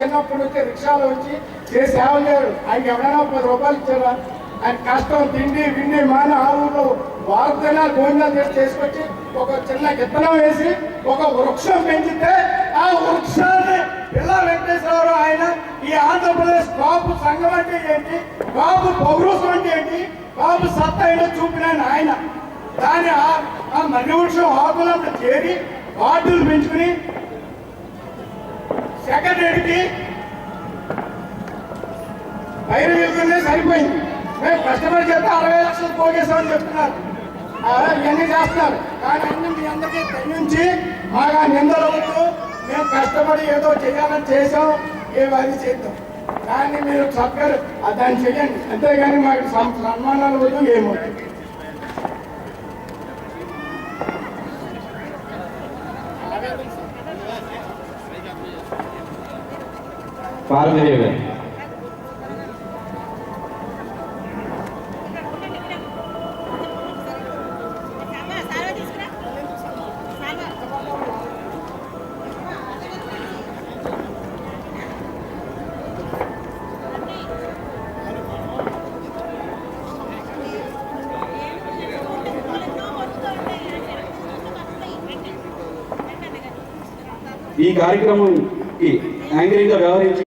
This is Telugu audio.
చిన్నప్పటి నుంచి రిక్షాలో వచ్చి చేసి సేవ చేయడు. ఆయనకి ఎవరైనా 10 రూపాయలు ఇచ్చారా? ఆయన కష్టం తిండి విండి మాని ఆ ఊళ్ళో వార్తనాలు భోజనాలు చేసుకొచ్చి ఒక చిన్న విత్తనం వేసి ఒక వృక్షం పెంచితే ఆ వృక్షాన్ని పిల్ల వెంకటేశ్వరరావు ఆయన ఈ ఆంధ్రప్రదేశ్ కాపు సంఘం అంటే ఏంటి, కాపు పౌరుషం అంటే ఏంటి, కాపు సత్తా ఏంటో చూపిన ఆయన దాని ఆ మర్రి వృక్షం ఆకులంతా చేరి వార్డులు పెంచుకుని సెక్రటరీకి పైరు వెళ్తుందే సరిపోయింది. మేము కష్టపడి చేస్తే 60 లక్షలు పోగేసామని చెప్తున్నారు. ఇవన్నీ చేస్తున్నారు. కానీ అన్ని మీ అందరికీ తెగించి మాకు నిందలు వద్దు, మేము కష్టపడి ఏదో చేయాలని చేసాం, అది చేద్దాం. కానీ మీరు సత్కారు దాన్ని చెయ్యండి, అంతేగాని మాకు సన్మానాలు వద్దు ఏమవుతుంది. పార్వదేవి గారు ఈ కార్యక్రమం యాంకరింగ్ గా వ్యవహరించి